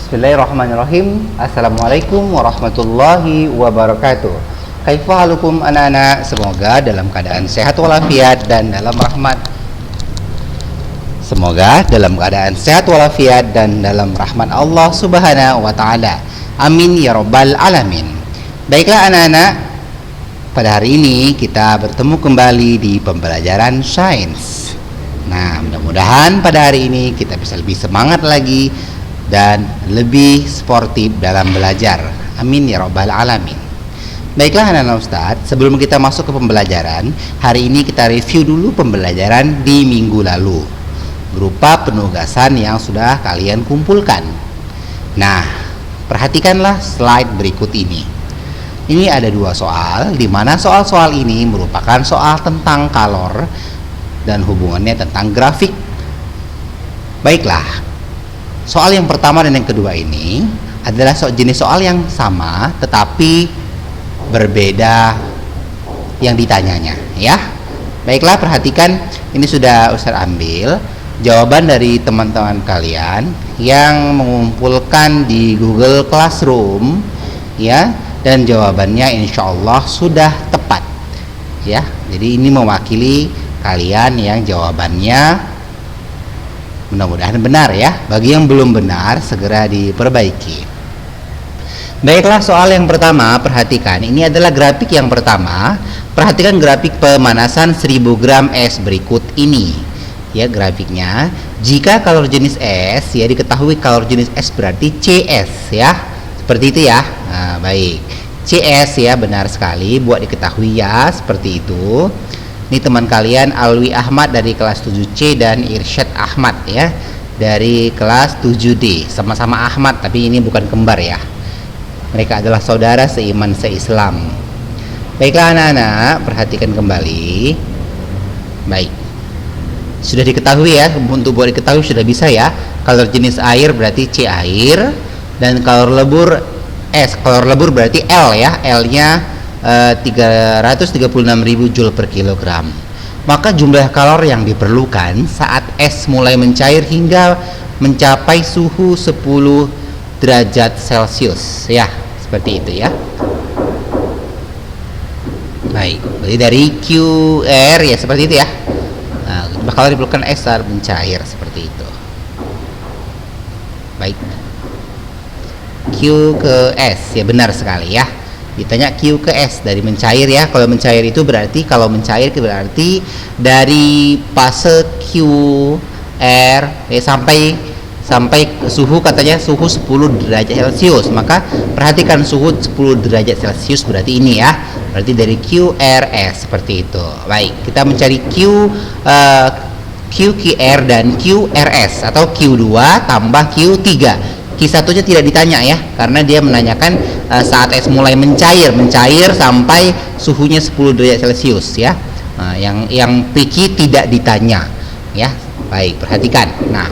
Bismillahirrahmanirrahim. Assalamualaikum warahmatullahi wabarakatuh. Kaifa halukum anak-anak? Semoga dalam keadaan sehat walafiat dan dalam rahmat. Semoga dalam keadaan sehat walafiat dan dalam rahmat Allah Subhanahu wa taala. Amin ya rabbal alamin. Baiklah anak-anak, pada hari ini kita bertemu kembali di pembelajaran sains. Nah, mudah-mudahan pada hari ini kita bisa lebih semangat lagi dan lebih sportif dalam belajar. Amin ya rabbal alamin. Baiklah anak-anak Ustadz, sebelum kita masuk ke pembelajaran, hari ini kita review dulu pembelajaran di minggu lalu berupa penugasan yang sudah kalian kumpulkan. Nah, perhatikanlah slide berikut ini. Ini ada dua soal, di mana soal-soal ini merupakan soal tentang kalor dan hubungannya tentang grafik. Baiklah, soal yang pertama dan yang kedua ini adalah jenis soal yang sama tetapi berbeda yang ditanyanya, ya. Baiklah, perhatikan, ini sudah Ustaz ambil jawaban dari teman-teman kalian yang mengumpulkan di Google Classroom, ya, dan jawabannya insya Allah sudah tepat, ya. Jadi ini mewakili kalian yang jawabannya mudah-mudahan benar, ya. Bagi yang belum benar segera diperbaiki. Baiklah, soal yang pertama, perhatikan, ini adalah grafik yang pertama. Perhatikan grafik pemanasan 1000 gram es berikut ini, ya, grafiknya. Jika kalor jenis es, ya, diketahui kalor jenis es berarti CS, ya, seperti itu, ya. Nah, baik, CS, ya, benar sekali, buat diketahui, ya, seperti itu. Ini teman kalian Alwi Ahmad dari kelas 7C dan Irsyad Ahmad, ya, dari kelas 7D. Sama-sama Ahmad tapi ini bukan kembar, ya. Mereka adalah saudara seiman seislam. Baiklah anak-anak, perhatikan kembali. Baik, sudah diketahui, ya, untuk buat diketahui sudah bisa, ya. Kalor jenis air berarti C air, dan kalor lebur S. Kalor lebur berarti L, ya, L-nya 336.000 Joule per kilogram. Maka jumlah kalor yang diperlukan saat es mulai mencair hingga mencapai suhu 10 derajat Celcius, ya, seperti itu, ya. Baik, jadi dari QR, ya, seperti itu, ya. Nah, jumlah kalor diperlukan es saat mencair, seperti itu. Baik, Q ke S, ya, benar sekali, ya. Ditanya Q ke S dari mencair, ya. Kalau mencair itu berarti, kalau mencair berarti dari fase QR, ya, sampai suhu, katanya suhu 10 derajat Celcius. Maka perhatikan suhu 10 derajat Celcius berarti ini, ya. Berarti dari QRS, seperti itu. Baik, kita mencari QQR dan QRS atau Q2 tambah Q3. Q1-nya tidak ditanya, ya, karena dia menanyakan saat es mulai mencair sampai suhunya 10 derajat Celcius, ya. Nah, yang PQ tidak ditanya, ya. Baik, perhatikan. Nah,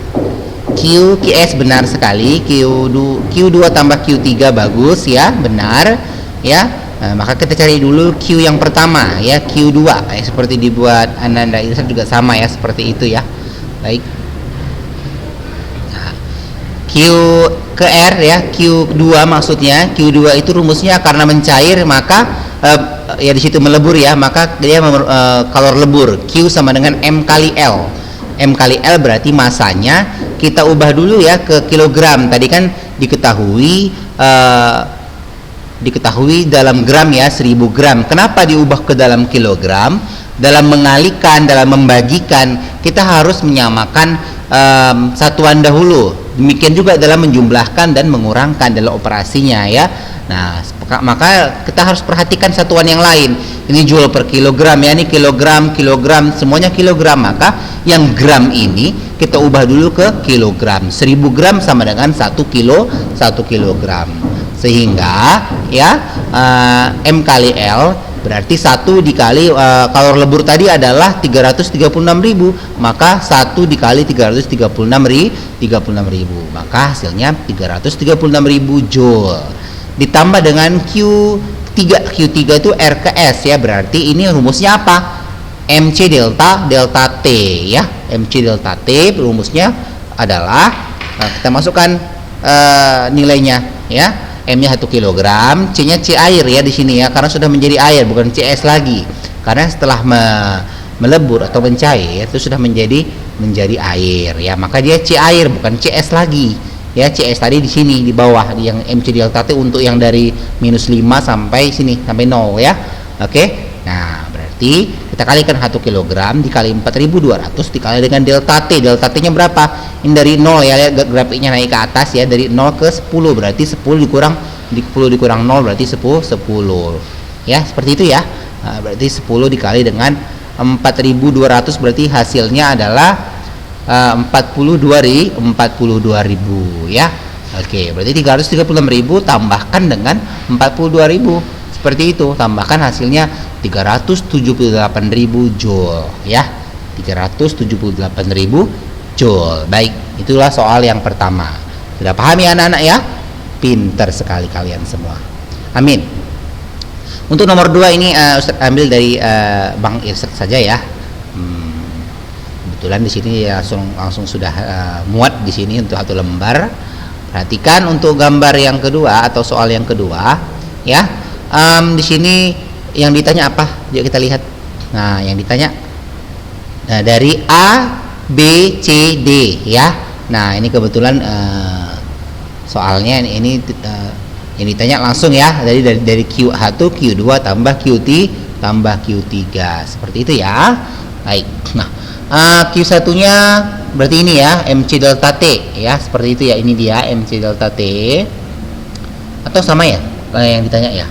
QS benar sekali, Q2 tambah Q3 bagus, ya, benar, ya. Nah, maka kita cari dulu Q yang pertama, ya, Q2, ya, seperti dibuat Ananda Irsyad juga sama, ya, seperti itu, ya. Baik, Q ke R, ya, Q2 maksudnya. Q2 itu rumusnya karena mencair maka ya di situ melebur, ya, maka dia kalor lebur. Q sama dengan M kali L. M kali L berarti masanya kita ubah dulu, ya, ke kilogram. Tadi kan diketahui dalam gram, ya, 1000 gram. Kenapa diubah ke dalam kilogram? Dalam mengalihkan, dalam membagikan, kita harus menyamakan satuan dahulu. Demikian juga dalam menjumlahkan dan mengurangkan dalam operasinya, ya. Nah, maka kita harus perhatikan satuan yang lain. Ini Joule per kilogram, ya, ini kilogram, semuanya kilogram. Maka yang gram ini kita ubah dulu ke kilogram. 1000 gram sama dengan 1 kilogram. Sehingga, ya, M kali L berarti 1 dikali kalor lebur tadi adalah 336.000, maka 1 dikali 336.000, maka hasilnya 336.000 Joule. Ditambah dengan Q3 itu R ke S, ya, berarti ini rumusnya apa? MC delta T, ya. MC delta T rumusnya adalah, kita masukkan nilainya ya. M-nya 1 kg, C-nya C air ya di sini ya, karena sudah menjadi air bukan CS lagi. Karena setelah melebur atau mencair itu sudah menjadi air ya, maka dia C air bukan CS lagi ya. CS tadi di sini di bawah yang MC delta T untuk yang dari -5 sampai sini sampai 0 ya. Oke. Nah, berarti kita kalikan 1 kg dikali 4.200 dikali dengan delta T. Delta T-nya berapa? Ini dari 0 ya, lihat grafiknya naik ke atas ya, dari 0 ke 10 berarti 10 dikurang 0 berarti 10 ya, seperti itu ya. Nah, berarti 10 dikali dengan 4.200 berarti hasilnya adalah 42.000 ya. Oke, berarti 336.000 tambahkan dengan 42.000 seperti itu, tambahkan hasilnya 378.000 joule ya. 378.000 joule. Baik, itulah soal yang pertama. Sudah paham ya anak-anak ya? Pinter sekali kalian semua. Amin. Untuk nomor 2 ini Ustaz ambil dari Bang Irsyad saja ya. Kebetulan di sini langsung sudah muat di sini untuk 1 lembar. Perhatikan untuk gambar yang kedua atau soal yang kedua ya. Di sini yang ditanya apa? Yuk kita lihat. Nah, yang ditanya dari A, B, C, D ya. Nah, ini kebetulan soalnya ini yang ditanya langsung ya, dari Q1 Q2 tambah QT tambah Q3 seperti itu ya. Baik. Nah, Q1 nya berarti ini ya, MC delta T ya, seperti itu ya. Ini dia MC delta T, atau sama ya yang ditanya ya.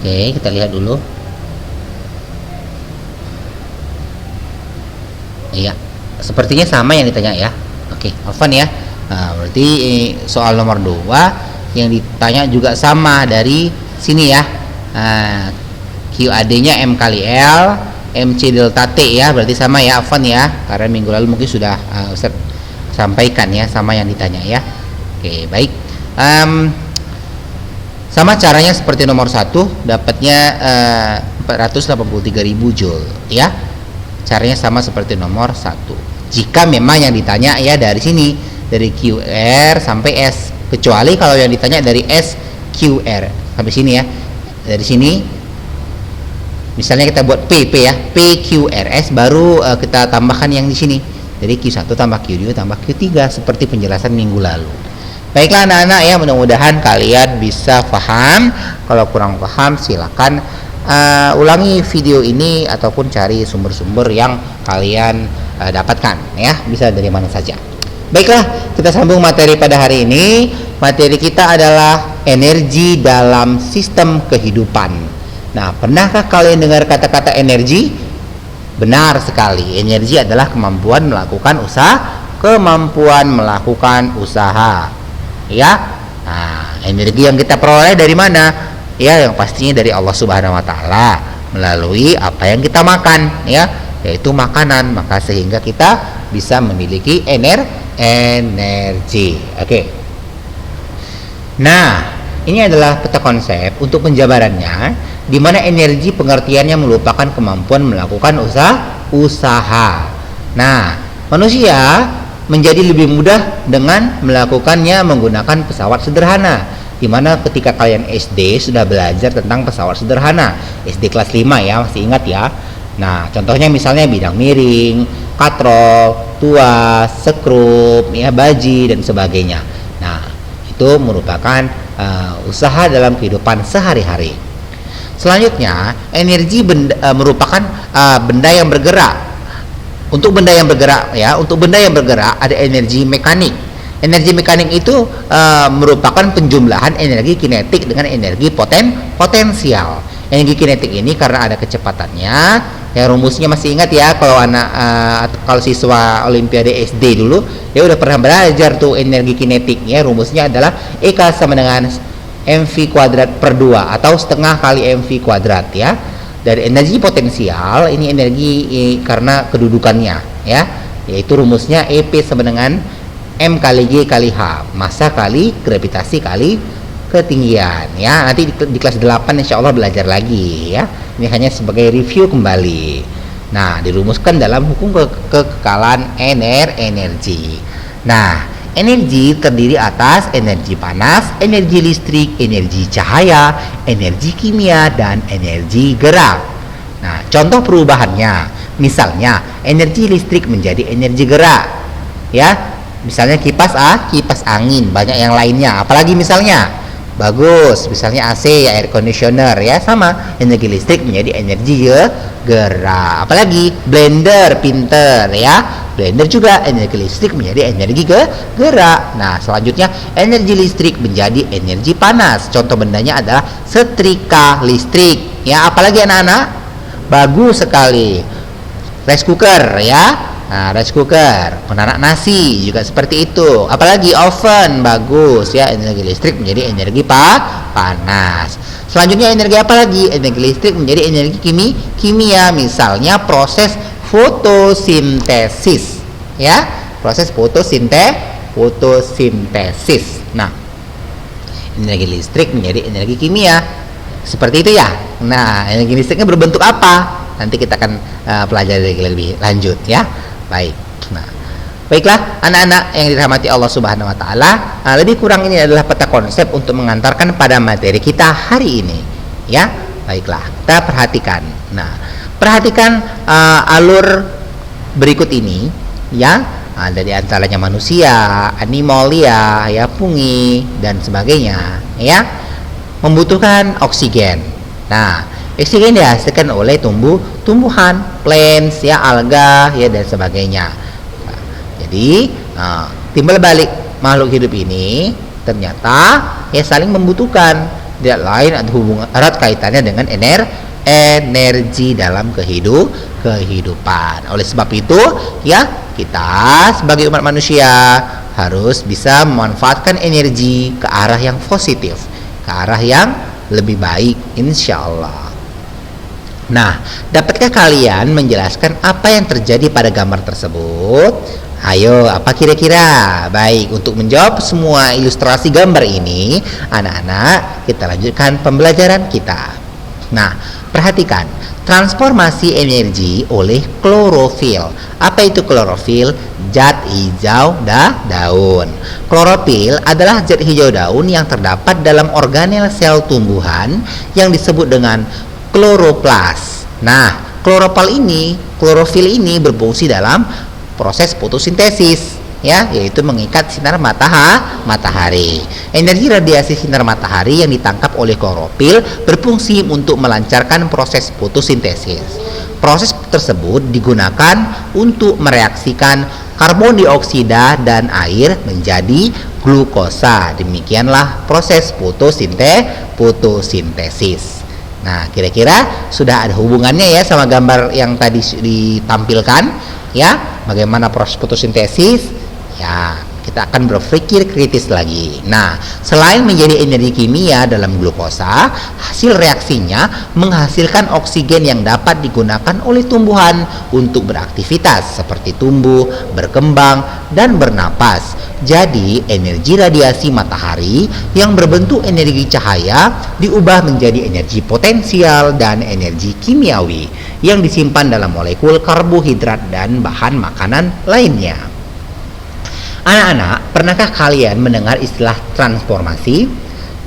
Oke, kita lihat dulu. Iya, sepertinya sama yang ditanya ya. Oke, Alvan ya. Nah, berarti soal nomor 2 yang ditanya juga sama dari sini ya. QAD-nya M kali L, MC delta T ya, berarti sama ya Alvan ya. Karena minggu lalu mungkin sudah Ustaz sampaikan ya, sama yang ditanya ya. Oke, baik. Sama caranya seperti nomor 1, dapatnya 483.000 joule ya. Caranya sama seperti nomor 1. Jika memang yang ditanya ya dari sini, dari QR sampai S, kecuali kalau yang ditanya dari SQR sampai sini ya. Dari sini misalnya kita buat P ya, PQRS, baru kita tambahkan yang di sini. Jadi Q1 tambah Q2 tambah Q3 seperti penjelasan minggu lalu. Baiklah anak-anak ya, mudah-mudahan kalian bisa paham. Kalau kurang paham silakan ulangi video ini ataupun cari sumber-sumber yang kalian dapatkan ya, bisa dari mana saja. Baiklah, kita sambung materi pada hari ini. Materi kita adalah energi dalam sistem kehidupan. Nah, pernahkah kalian dengar kata-kata energi? Benar sekali, energi adalah kemampuan melakukan usaha. Ya, nah, energi yang kita peroleh dari mana? Ya, yang pastinya dari Allah Subhanahu Wa Taala melalui apa yang kita makan, ya, yaitu makanan. Maka sehingga kita bisa memiliki energi. Oke. Nah, ini adalah peta konsep untuk penjabarannya, di mana energi pengertiannya merupakan kemampuan melakukan usaha. Nah, manusia menjadi lebih mudah dengan melakukannya menggunakan pesawat sederhana, di mana ketika kalian SD sudah belajar tentang pesawat sederhana, SD kelas 5 ya, masih ingat ya. Nah, contohnya misalnya bidang miring, katrol, tuas, sekrup, ya, baji dan sebagainya. Nah, itu merupakan usaha dalam kehidupan sehari-hari. Selanjutnya, energi merupakan benda yang bergerak. Untuk benda yang bergerak ya, untuk benda yang bergerak ada energi mekanik. Energi mekanik itu merupakan penjumlahan energi kinetik dengan energi potensial. Energi kinetik ini karena ada kecepatannya. Ya, rumusnya masih ingat ya, kalau kalau siswa Olimpiade SD dulu ya udah pernah belajar tuh energi kinetik ya. Rumusnya adalah EK sama dengan mv kuadrat per 2 atau setengah kali mv kuadrat ya. Dari energi potensial ini energi karena kedudukannya ya, yaitu rumusnya EP sama dengan M kali G kali H, massa kali gravitasi kali ketinggian ya. Nanti di kelas 8 insya Allah belajar lagi ya. Ini hanya sebagai review kembali. Nah, dirumuskan dalam hukum kekekalan energi. Nah, Energi terdiri atas energi panas, energi listrik, energi cahaya, energi kimia, dan energi gerak. Nah, contoh perubahannya, misalnya energi listrik menjadi energi gerak, ya. Misalnya kipas angin, banyak yang lainnya. Apalagi misalnya, bagus, misalnya AC, air conditioner, ya, sama. Energi listrik menjadi energi gerak. Apalagi blender, pinter, ya. Blender juga energi listrik menjadi energi gerak. Nah, selanjutnya energi listrik menjadi energi panas. Contoh bendanya adalah setrika listrik. Ya, apalagi anak-anak? Bagus sekali. Rice cooker, ya. Nah, rice cooker, penanak nasi juga seperti itu. Apalagi oven, bagus, ya. Energi listrik menjadi energi panas. Selanjutnya energi apa lagi? Energi listrik menjadi energi kimia. Misalnya proses fotosintesis, ya, proses fotosintesis. Nah, energi listrik menjadi energi kimia, seperti itu ya. Nah, energi listriknya berbentuk apa? Nanti kita akan pelajari lebih lanjut, ya. Baik. Nah, baiklah anak-anak yang dirahmati Allah Subhanahu Wa Taala, lebih kurang ini adalah peta konsep untuk mengantarkan pada materi kita hari ini, ya. Baiklah, kita perhatikan. Nah, perhatikan alur berikut ini, ya. Ada di antaranya manusia, animalia, ya, fungi dan sebagainya, ya, membutuhkan oksigen. Nah, oksigen dihasilkan oleh tumbuhan, plants, ya, alga, ya, dan sebagainya. Nah, jadi timbal balik makhluk hidup ini ternyata ya saling membutuhkan, tidak lain ada hubungan erat kaitannya dengan energi dalam kehidupan. Oleh sebab itu, ya, kita sebagai umat manusia harus bisa memanfaatkan energi ke arah yang positif, ke arah yang lebih baik, insya Allah. Nah, dapatkah kalian menjelaskan apa yang terjadi pada gambar tersebut? Ayo, apa kira-kira? Baik, untuk menjawab semua ilustrasi gambar ini, anak-anak, kita lanjutkan pembelajaran kita. Nah, perhatikan transformasi energi oleh klorofil. Apa itu klorofil? Zat hijau daun. Klorofil adalah zat hijau daun yang terdapat dalam organel sel tumbuhan yang disebut dengan kloroplas. Nah, klorofil ini berfungsi dalam proses fotosintesis, ya, yaitu mengikat sinar matahari. Energi radiasi sinar matahari yang ditangkap oleh klorofil berfungsi untuk melancarkan proses fotosintesis. Proses tersebut digunakan untuk mereaksikan karbon dioksida dan air menjadi glukosa. Demikianlah proses fotosintesis. Nah, kira-kira sudah ada hubungannya ya sama gambar yang tadi ditampilkan, ya, bagaimana proses fotosintesis? Ya, kita akan berpikir kritis lagi. Nah, selain menjadi energi kimia dalam glukosa, hasil reaksinya menghasilkan oksigen yang dapat digunakan oleh tumbuhan untuk beraktivitas seperti tumbuh, berkembang, dan bernapas. Jadi, energi radiasi matahari yang berbentuk energi cahaya diubah menjadi energi potensial dan energi kimiawi yang disimpan dalam molekul karbohidrat dan bahan makanan lainnya. Anak-anak, pernahkah kalian mendengar istilah transformasi?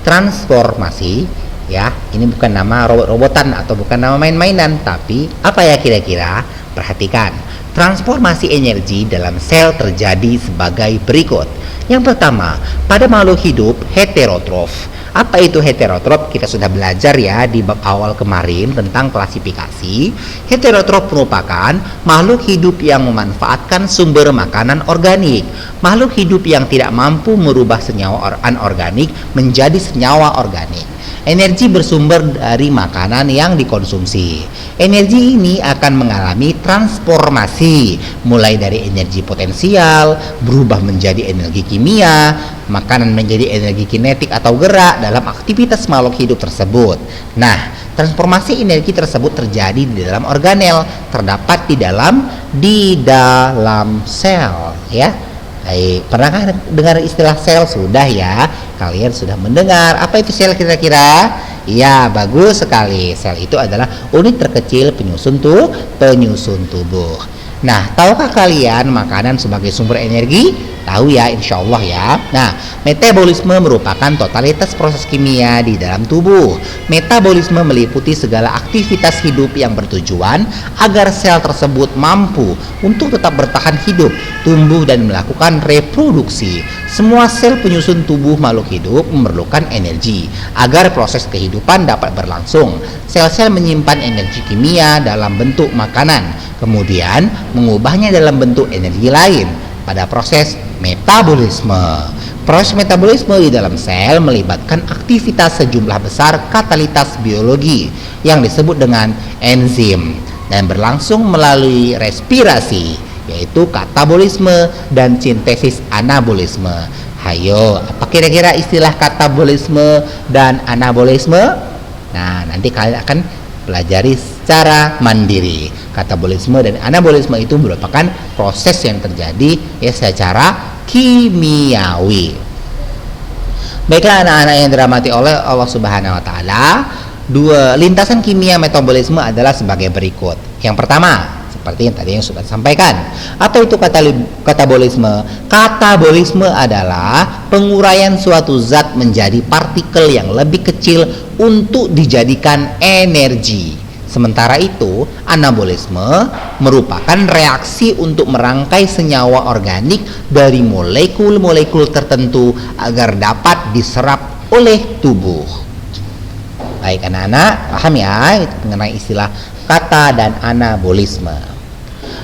Transformasi, ya, ini bukan nama robot-robotan atau bukan nama main-mainan, tapi apa ya kira-kira? Perhatikan, transformasi energi dalam sel terjadi sebagai berikut. Yang pertama, pada makhluk hidup heterotrof. Apa itu heterotrof? Kita sudah belajar ya di bab awal kemarin tentang klasifikasi. Heterotrof merupakan makhluk hidup yang memanfaatkan sumber makanan organik. Makhluk hidup yang tidak mampu merubah senyawa anorganik menjadi senyawa organik. Energi bersumber dari makanan yang dikonsumsi. Energi ini akan mengalami transformasi, mulai dari energi potensial, berubah menjadi energi kimia, makanan menjadi energi kinetik atau gerak dalam aktivitas makhluk hidup tersebut. Nah, transformasi energi tersebut terjadi di dalam organel, terdapat di dalam sel, ya. Baik, pernahkah dengar istilah sel? Sudah ya, kalian sudah mendengar. Apa itu sel kira-kira? Iya, bagus sekali. Sel itu adalah unit terkecil penyusun tubuh. Nah, tahukah kalian makanan sebagai sumber energi? Tahu ya, insya Allah ya. Nah, metabolisme merupakan totalitas proses kimia di dalam tubuh. Metabolisme meliputi segala aktivitas hidup yang bertujuan agar sel tersebut mampu untuk tetap bertahan hidup, tumbuh dan melakukan reproduksi. Semua sel penyusun tubuh makhluk hidup memerlukan energi agar proses kehidupan dapat berlangsung. Sel-sel menyimpan energi kimia dalam bentuk makanan, kemudian mengubahnya dalam bentuk energi lain pada proses metabolisme. Proses metabolisme di dalam sel melibatkan aktivitas sejumlah besar katalitas biologi yang disebut dengan enzim dan berlangsung melalui respirasi, yaitu katabolisme dan sintesis anabolisme. Hayo, apa kira-kira istilah katabolisme dan anabolisme? Nah, nanti kalian akan pelajari secara mandiri. Katabolisme dan anabolisme itu merupakan proses yang terjadi ya secara kimiawi. Baiklah anak-anak yang dirahmati oleh Allah Subhanahu wa taala, dua lintasan kimia metabolisme adalah sebagai berikut. Yang pertama, seperti yang tadi yang sudah disampaikan, apa itu katabolisme? Katabolisme adalah penguraian suatu zat menjadi partikel yang lebih kecil untuk dijadikan energi. Sementara itu, anabolisme merupakan reaksi untuk merangkai senyawa organik dari molekul-molekul tertentu agar dapat diserap oleh tubuh. Baik anak-anak, paham ya mengenai istilah kata dan anabolisme.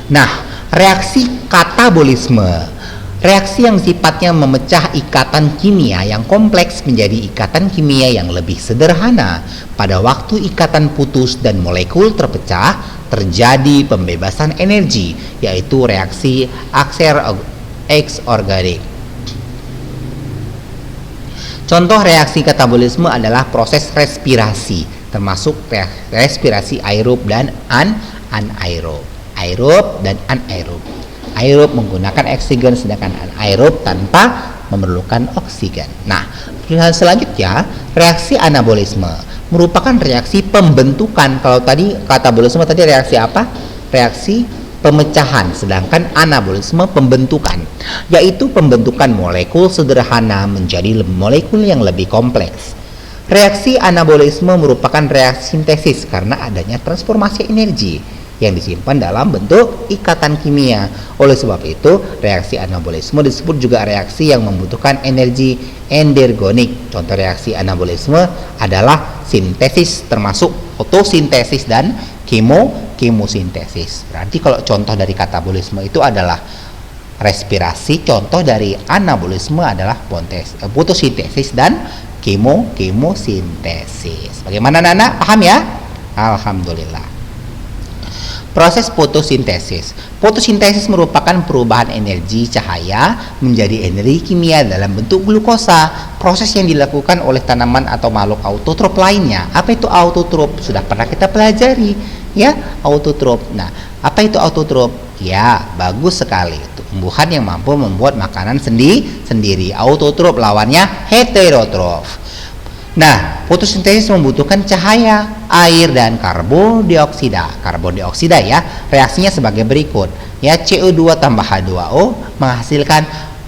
Nah, reaksi katabolisme, reaksi yang sifatnya memecah ikatan kimia yang kompleks menjadi ikatan kimia yang lebih sederhana. Pada waktu ikatan putus dan molekul terpecah, terjadi pembebasan energi, yaitu reaksi exorganic. Contoh reaksi katabolisme adalah proses respirasi, termasuk respirasi aerob dan anaerob. Aerob dan anaerob. Aerob menggunakan oksigen, sedangkan anaerob tanpa memerlukan oksigen. Nah, selanjutnya reaksi anabolisme merupakan reaksi pembentukan. Kalau tadi katabolisme tadi reaksi apa? Reaksi pemecahan, sedangkan anabolisme pembentukan, yaitu pembentukan molekul sederhana menjadi molekul yang lebih kompleks. Reaksi anabolisme merupakan reaksi sintesis karena adanya transformasi energi yang disimpan dalam bentuk ikatan kimia. Oleh sebab itu, reaksi anabolisme disebut juga reaksi yang membutuhkan energi endergonik. Contoh reaksi anabolisme adalah sintesis, termasuk fotosintesis dan kemosintesis. Berarti kalau contoh dari katabolisme itu adalah respirasi, contoh dari anabolisme adalah fotosintesis dan kemosintesis. Bagaimana anak-anak? Paham ya? Alhamdulillah. Proses fotosintesis. Fotosintesis merupakan perubahan energi cahaya menjadi energi kimia dalam bentuk glukosa. Proses yang dilakukan oleh tanaman atau makhluk autotrof lainnya. Apa itu autotrof? Sudah pernah kita pelajari, ya, autotrof. Nah, apa itu autotrof? Ya, bagus sekali. Tumbuhan yang mampu membuat makanan sendiri. Autotrof lawannya heterotrof. Nah, fotosintesis membutuhkan cahaya, air, dan karbon dioksida. Karbon dioksida ya, reaksinya sebagai berikut. Ya, CO2 tambah H2O menghasilkan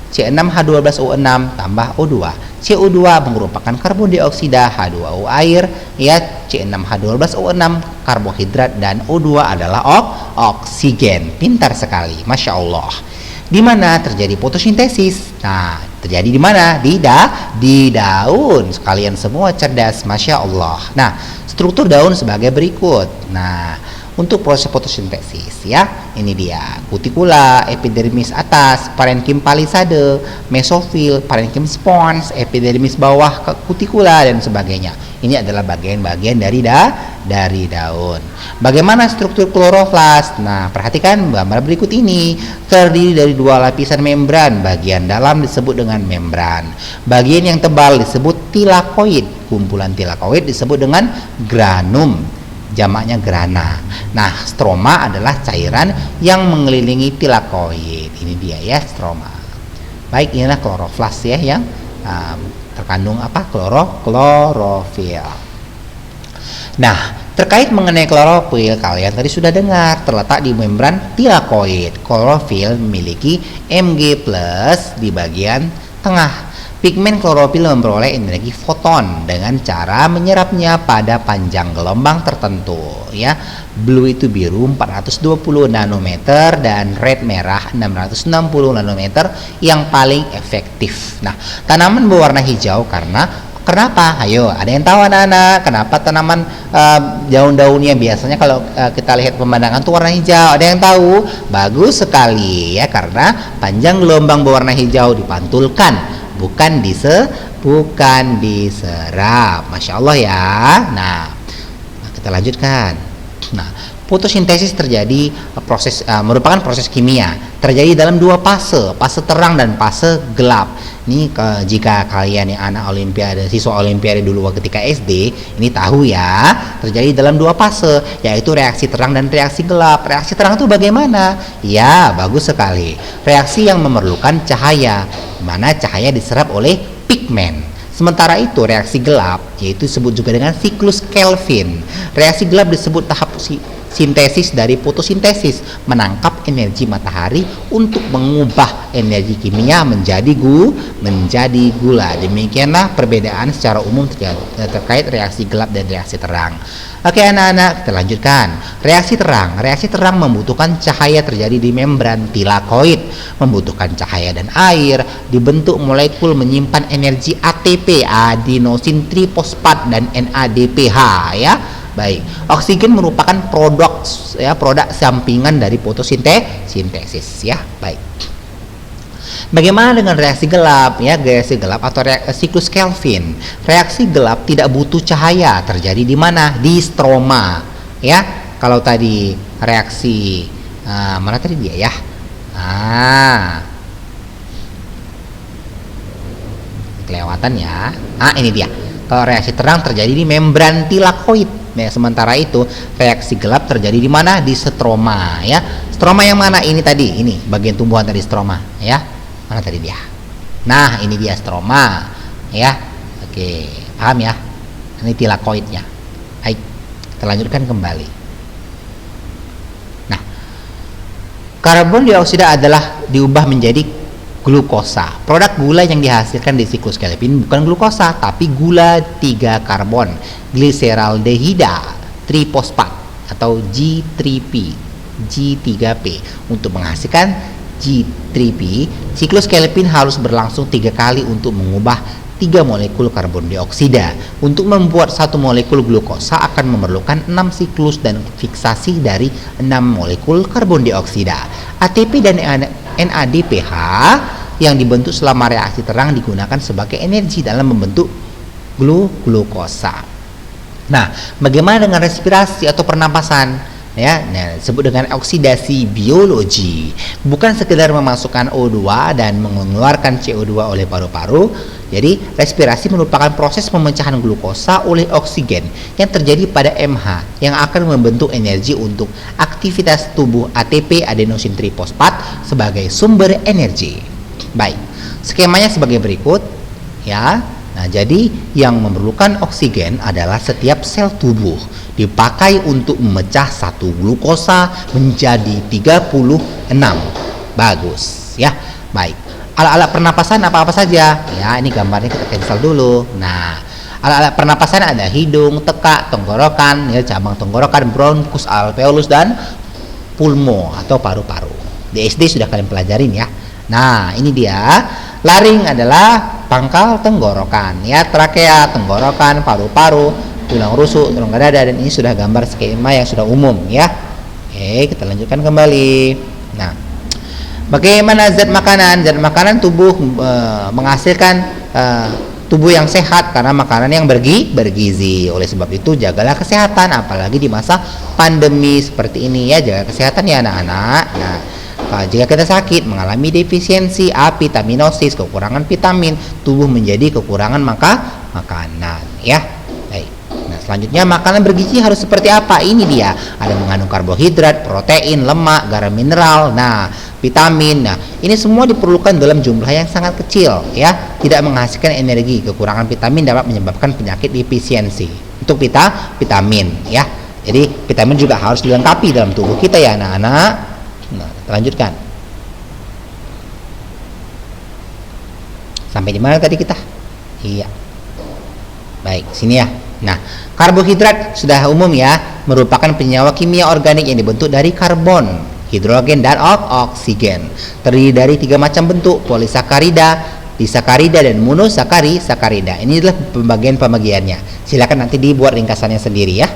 C6H12O6 tambah O2. CO2 merupakan karbon dioksida, H2O air, ya, C6H12O6 karbohidrat, dan O2 adalah oksigen. Pintar sekali, Masya Allah. Di mana terjadi fotosintesis? Nah, terjadi di mana? Di daun. Sekalian semua cerdas, Masya Allah. Nah, struktur daun sebagai berikut. Nah, untuk proses fotosintesis ya, ini dia: kutikula, epidermis atas, parenkim palisade, mesofil, parenkim spons, epidermis bawah kutikula, dan sebagainya. Ini adalah bagian-bagian dari daun. Bagaimana struktur kloroflas? Nah, perhatikan gambar berikut ini. Terdiri dari dua lapisan membran. Bagian dalam disebut dengan membran. Bagian yang tebal disebut tilakoid. Kumpulan tilakoid disebut dengan granum. Jamaknya grana. Nah, stroma adalah cairan yang mengelilingi tilakoid. Ini dia ya, stroma. Baik, inilah kloroflas ya yang terkandung apa? Klorofil. Nah, terkait mengenai klorofil, kalian tadi sudah dengar terletak di membran tilakoid. Klorofil memiliki Mg+ di bagian tengah. Pigmen klorofil memperoleh energi foton dengan cara menyerapnya pada panjang gelombang tertentu, ya. Blue itu biru 420 nanometer dan red merah 660 nanometer yang paling efektif. Nah, tanaman berwarna hijau kenapa? Ayo, ada yang tahu anak-anak? Kenapa tanaman daun-daunnya biasanya kalau kita lihat pemandangan tuh warna hijau? Ada yang tahu? Bagus sekali ya, karena panjang gelombang berwarna hijau dipantulkan, bukan diserap. Masya Allah ya. Nah, kita lanjutkan. Nah, fotosintesis terjadi merupakan proses kimia terjadi dalam dua fase terang dan fase gelap. Ini jika kalian yang anak olimpiade, siswa olimpiade dulu ketika SD, ini tahu ya, terjadi dalam dua fase, yaitu reaksi terang dan reaksi gelap. Reaksi terang itu bagaimana? Ya, bagus sekali. Reaksi yang memerlukan cahaya, di mana cahaya diserap oleh pigmen. Sementara itu reaksi gelap, yaitu disebut juga dengan siklus Kelvin. Reaksi gelap disebut tahap sintesis dari fotosintesis, menangkap energi matahari untuk mengubah energi kimia menjadi gula. Demikianlah perbedaan secara umum terkait reaksi gelap dan reaksi terang. Oke anak-anak, kita lanjutkan. Reaksi terang membutuhkan cahaya terjadi di membran tilakoid, membutuhkan cahaya dan air, dibentuk molekul menyimpan energi ATP, adenosin trifosfat, dan NADPH ya. Baik, oksigen merupakan produk sampingan dari fotosintesis ya. Baik. Bagaimana dengan reaksi gelap ya? Reaksi gelap atau siklus Kelvin. Reaksi gelap tidak butuh cahaya, terjadi di mana? Di stroma ya. Kalau tadi reaksi mana tadi dia ya? Kelewatan ya. Ini dia. Kalau reaksi terang terjadi di membran tilakoid. Nah, sementara itu reaksi gelap terjadi di mana? Di stroma ya. Stroma yang mana? Ini tadi, ini bagian tumbuhan tadi stroma ya. Mana tadi dia? Nah, ini dia stroma ya. Oke, paham ya? Ini tilakoidnya. Baik, kita lanjutkan kembali. Nah, karbon dioksida adalah diubah menjadi glukosa. Produk gula yang dihasilkan di siklus Kelvin bukan glukosa, tapi gula 3 karbon, gliseraldehida trifosfat atau G3P. Untuk menghasilkan G3P, siklus Kelvin harus berlangsung 3 kali untuk mengubah 3 molekul karbon dioksida. Untuk membuat 1 molekul glukosa akan memerlukan 6 siklus dan fiksasi dari 6 molekul karbon dioksida. ATP dan NADPH yang dibentuk selama reaksi terang digunakan sebagai energi dalam membentuk glukosa. Nah, bagaimana dengan respirasi atau pernapasan? Ya, disebut dengan oksidasi biologi. Bukan sekedar memasukkan O2 dan mengeluarkan CO2 oleh paru-paru. Jadi, respirasi merupakan proses pemecahan glukosa oleh oksigen yang terjadi pada MH yang akan membentuk energi untuk aktivitas tubuh ATP adenosin trifosfat sebagai sumber energi. Baik, skemanya sebagai berikut ya. Nah, jadi yang memerlukan oksigen adalah setiap sel tubuh dipakai untuk memecah satu glukosa menjadi 36. Bagus ya. Baik. Alat-alat pernapasan apa-apa saja? Ya, ini gambarnya kita cancel dulu. Nah, alat-alat pernapasan ada hidung, tekak, tenggorokan, ya, cabang tenggorokan, bronkus, alveolus, dan pulmo atau paru-paru. Di SD sudah kalian pelajarin ya. Nah, ini dia. Laring adalah pangkal tenggorokan, ya, trakea, tenggorokan, paru-paru, tulang rusuk, tulang dada, dan ini sudah gambar skema yang sudah umum ya. Oke, kita lanjutkan kembali. Nah, bagaimana zat makanan? Zat makanan tubuh menghasilkan tubuh yang sehat karena makanan yang bergizi. Oleh sebab itu jagalah kesehatan, apalagi di masa pandemi seperti ini ya. Jaga kesehatan ya anak-anak. Nah, jika kita sakit, mengalami defisiensi vitaminosis, kekurangan vitamin, tubuh menjadi kekurangan makanan ya. Baik. Nah, selanjutnya makanan bergizi harus seperti apa? Ini dia. Ada mengandung karbohidrat, protein, lemak, garam mineral, nah, vitamin. Nah, ini semua diperlukan dalam jumlah yang sangat kecil ya. Tidak menghasilkan energi. Kekurangan vitamin dapat menyebabkan penyakit defisiensi. Untuk vitamin ya. Jadi vitamin juga harus dilengkapi dalam tubuh kita ya anak-anak. Nah, kita lanjutkan. Sampai di mana tadi kita? Iya. Baik, sini ya. Nah, karbohidrat sudah umum ya, merupakan penyawa kimia organik yang dibentuk dari karbon, hidrogen, dan oksigen. Terdiri dari 3 macam bentuk: polisakarida, disakarida, dan monosakarida. Ini adalah pembagian-pembagiannya. Silakan nanti dibuat ringkasannya sendiri ya.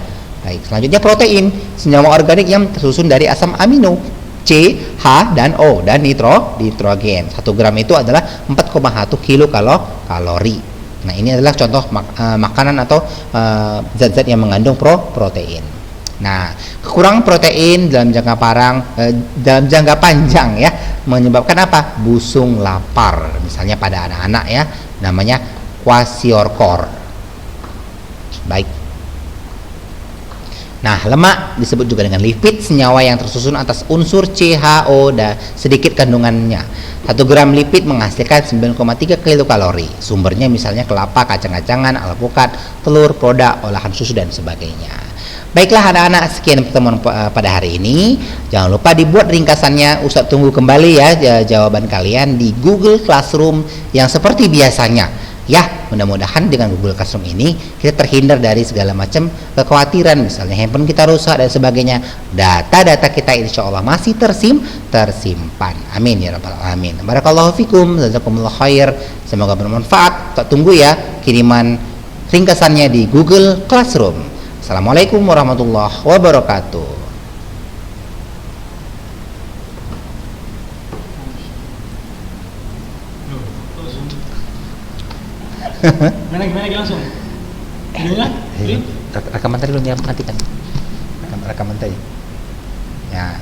Baik, selanjutnya protein, senyawa organik yang tersusun dari asam amino C, H, dan O, dan nitrogen. 1 gram itu adalah 4,1 kilokalori. Nah, ini adalah contoh makanan atau zat-zat yang mengandung protein. Nah, kekurangan protein dalam jangka panjang ya menyebabkan apa? Busung lapar. Misalnya pada anak-anak ya, namanya kwashiorkor. Baik. Nah, lemak disebut juga dengan lipid, senyawa yang tersusun atas unsur CHO dan sedikit kandungannya. 1 gram lipid menghasilkan 9,3 kilokalori. Sumbernya misalnya kelapa, kacang-kacangan, alpukat, telur, produk olahan susu, dan sebagainya. Baiklah anak-anak, sekian pertemuan pada hari ini. Jangan lupa dibuat ringkasannya. Ustadz tunggu kembali ya jawaban kalian di Google Classroom yang seperti biasanya. Ya, mudah-mudahan dengan Google Classroom ini kita terhindar dari segala macam kekhawatiran, misalnya handphone kita rusak dan sebagainya. Data-data kita insya Allah masih tersimpan. Amin ya rabbal alamin. Barakallahu fikum, jazakumullah khair. Semoga bermanfaat. Tak tunggu ya kiriman ringkasannya di Google Classroom. Assalamualaikum warahmatullahi wabarakatuh. Gimana langsung? Rekaman tadi belum matikan. Rekaman tadi. Ya.